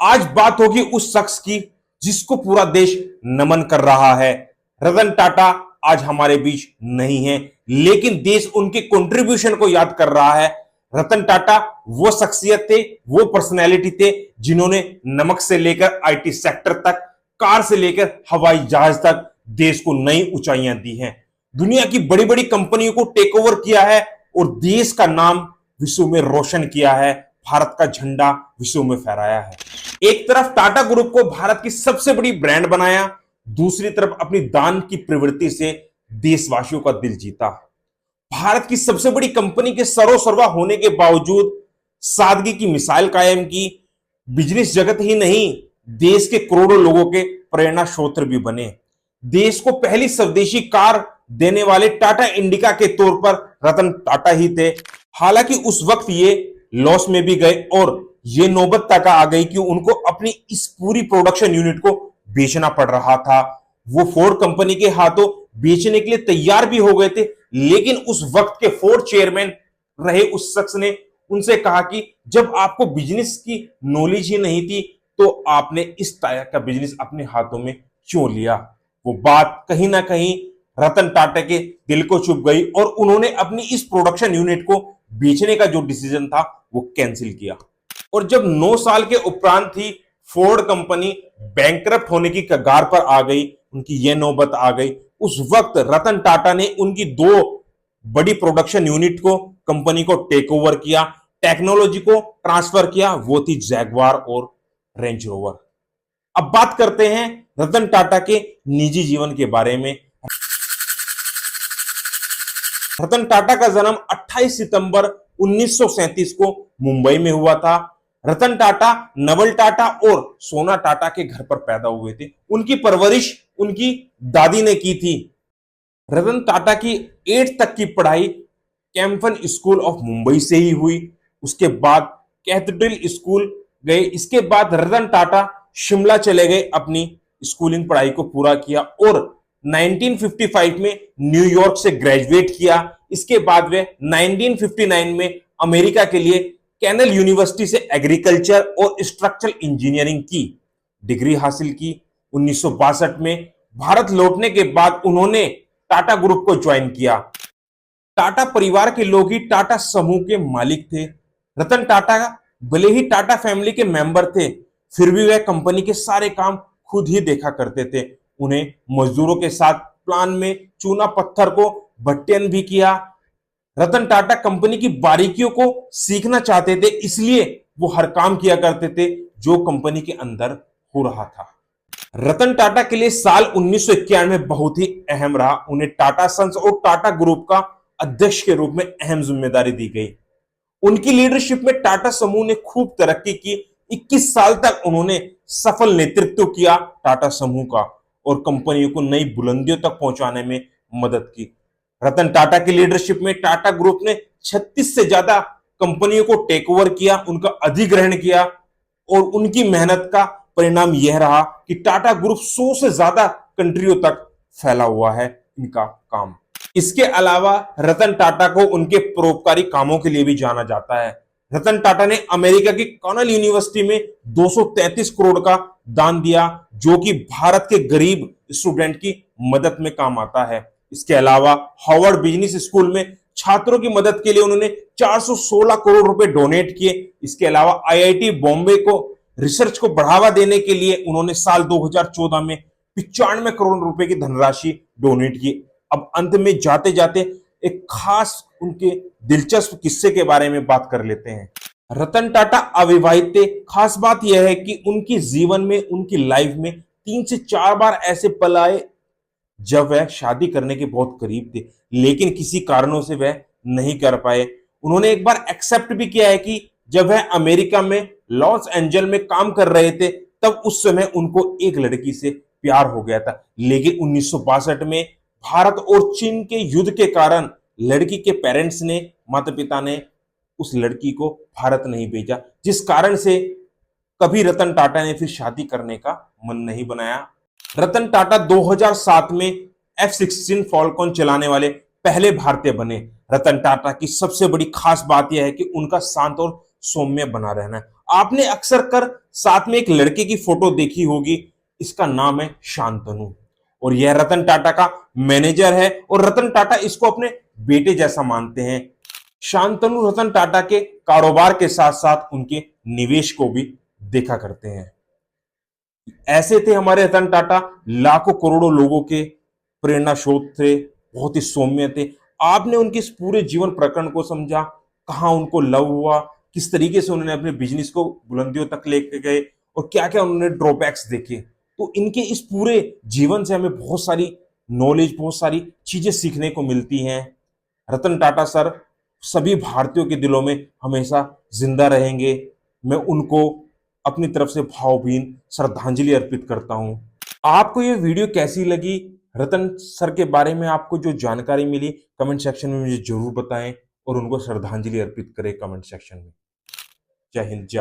आज बात होगी उस शख्स की जिसको पूरा देश नमन कर रहा है। रतन टाटा आज हमारे बीच नहीं है, लेकिन देश उनके कंट्रीब्यूशन को याद कर रहा है। रतन टाटा वो शख्सियत थे, वो पर्सनैलिटी थे जिन्होंने नमक से लेकर आईटी सेक्टर तक, कार से लेकर हवाई जहाज तक देश को नई ऊंचाइयां दी हैं। दुनिया की बड़ी बड़ी कंपनियों को टेक ओवर किया है और देश का नाम विश्व में रोशन किया है, भारत का झंडा विश्व में फहराया है। एक तरफ टाटा ग्रुप को भारत की सबसे बड़ी ब्रांड बनाया, दूसरी तरफ अपनी दान की प्रवृत्ति से देशवासियों का दिल जीता। भारत की सबसे बड़ी कंपनी के सरोसर्वा होने के बावजूद सादगी की मिसाल कायम की। बिजनेस जगत ही नहीं, देश के करोड़ों लोगों के प्रेरणा स्रोत भी बने। देश को पहली स्वदेशी कार देने वाले टाटा इंडिका के तौर पर रतन टाटा ही थे। हालांकि उस वक्त ये लॉस में भी गए और ये नौबत तक आ गई कि उनको अपनी इस पूरी प्रोडक्शन यूनिट को बेचना पड़ रहा था। वो फोर्ड कंपनी के हाथों बेचने के लिए तैयार भी हो गए थे, लेकिन उस वक्त के फोर्ड चेयरमैन रहे उस शख्स ने उनसे कहा कि जब आपको बिजनेस की नॉलेज ही नहीं थी तो आपने इस तरह का बिजनेस अपने हाथों में क्यों लिया। वो बात कहीं ना कहीं रतन टाटा के दिल को चुभ गई और उन्होंने अपनी इस प्रोडक्शन यूनिट को बेचने का जो डिसीजन था वो कैंसिल किया। और जब 9 साल के उपरांत ही फोर्ड कंपनी बैंकरप्ट होने की कगार पर आ गई, उनकी यह नौबत आ गई, उस वक्त रतन टाटा ने उनकी 2 बड़ी प्रोडक्शन यूनिट को, कंपनी को टेक ओवर किया, टेक्नोलॉजी को ट्रांसफर किया। वो थी जैगवार और रेंज रोवर। अब बात करते हैं रतन टाटा के निजी जीवन के बारे में। रतन टाटा का जन्म 28 सितंबर 1937 को मुंबई में हुआ था। रतन टाटा नवल टाटा और सोना टाटा के घर पर पैदा हुए थे। उनकी परवरिश उनकी दादी ने की थी। रतन टाटा की 8th तक की पढ़ाई कैंपन स्कूल ऑफ मुंबई से ही हुई। उसके बाद कैथेड्रल स्कूल गए। इसके बाद रतन टाटा शिमला चले गए, अपनी स्कूलिंग पढ़ाई को पूरा किया और 1955 में न्यूयॉर्क से ग्रेजुएट किया। इसके बाद वे 1959 में अमेरिका के लिए कैनल यूनिवर्सिटी से एग्रीकल्चर और स्ट्रक्चरल इंजीनियरिंग की डिग्री हासिल की। 1962 में भारत लौटने के बाद उन्होंने टाटा ग्रुप को ज्वाइन किया। टाटा परिवार के लोग ही टाटा समूह के मालिक थे। रतन टाटा भले ही टाटा फैमिली के मेंबर थे, फिर भी वह कंपनी के सारे काम खुद ही देखा करते थे। उन्हें मजदूरों के साथ प्लान में चूना पत्थर को भट्टियन भी किया। रतन टाटा कंपनी की बारीकियों को सीखना चाहते थे, इसलिए वो हर काम किया करते थे जो कंपनी के अंदर हो रहा था। रतन टाटा के लिए साल 1991 बहुत ही अहम रहा। उन्हें टाटा सन्स और टाटा ग्रुप का अध्यक्ष के रूप में अहम जिम्मेदारी दी गई। उनकी लीडरशिप में टाटा समूह ने खूब तरक्की की। 21 साल तक उन्होंने सफल नेतृत्व किया टाटा समूह का और कंपनियों को नई बुलंदियों तक पहुंचाने में मदद की। रतन टाटा की लीडरशिप में टाटा ग्रुप ने 36 से ज्यादा कंपनियों को टेक ओवर किया, उनका अधिग्रहण किया और उनकी मेहनत का परिणाम यह रहा कि टाटा ग्रुप 100 से ज्यादा कंट्रियों तक फैला हुआ है इनका काम। इसके अलावा रतन टाटा को उनके परोपकारी कामों के लिए भी जाना जाता है। रतन टाटा ने अमेरिका की कॉर्नेल यूनिवर्सिटी में 233 करोड़ का दान दिया, जो कि भारत के गरीब स्टूडेंट की मदद में काम आता है। इसके अलावा हार्वर्ड बिजनेस स्कूल में छात्रों की मदद के लिए उन्होंने 416 करोड़ रुपए डोनेट किए। इसके अलावा आईआईटी बॉम्बे को रिसर्च को बढ़ावा देने के लिए उन्होंने साल 2014 में 95 करोड़ रुपए की धनराशि डोनेट की। अब अंत में जाते जाते एक खास उनके दिलचस्प किस्से के बारे में बात कर लेते हैं। रतन टाटा अविवाहित थे। खास बात यह है कि उनके जीवन में, उनकी लाइफ में 3 से 4 बार ऐसे पल आए जब वह शादी करने के बहुत करीब थे, लेकिन किसी कारणों से वह नहीं कर पाए। उन्होंने एक बार एक्सेप्ट भी किया है कि जब वह अमेरिका में लॉस एंजल में काम कर रहे थे, तब उस समय उनको एक लड़की से प्यार हो गया था। लेकिन 1962 में भारत और चीन के युद्ध के कारण लड़की के पेरेंट्स ने, माता पिता ने उस लड़की को भारत नहीं भेजा, जिस कारण से कभी रतन टाटा ने फिर शादी करने का मन नहीं बनाया। रतन टाटा 2007 में F-16 फॉल्कन चलाने वाले पहले भारतीय बने। रतन टाटा की सबसे बड़ी खास बात यह है कि उनका शांत और सौम्य बना रहना है। आपने अक्सर कर साथ में एक लड़के की फोटो देखी होगी, इसका नाम है शांतनु, और यह रतन टाटा का मैनेजर है और रतन टाटा इसको अपने बेटे जैसा मानते हैं। शांतनु रतन टाटा के कारोबार के साथ साथ उनके निवेश को भी देखा करते हैं। ऐसे थे हमारे रतन टाटा, लाखों करोड़ों लोगों के प्रेरणा स्रोत थे, बहुत ही सौम्य थे। आपने उनके इस पूरे जीवन प्रकरण को समझा, कहां उनको लव हुआ, किस तरीके से उन्होंने अपने बिजनेस को बुलंदियों तक लेके गए और क्या क्या उन्होंने ड्रॉबैक्स देखे। तो इनके इस पूरे जीवन से हमें बहुत सारी नॉलेज, बहुत सारी चीजें सीखने को मिलती हैं। रतन टाटा सर सभी भारतीयों के दिलों में हमेशा जिंदा रहेंगे। मैं उनको अपनी तरफ से भावभीन श्रद्धांजलि अर्पित करता हूं। आपको ये वीडियो कैसी लगी, रतन सर के बारे में आपको जो जानकारी मिली, कमेंट सेक्शन में मुझे जरूर बताएं और उनको श्रद्धांजलि अर्पित करें कमेंट सेक्शन में। जय हिंद, जय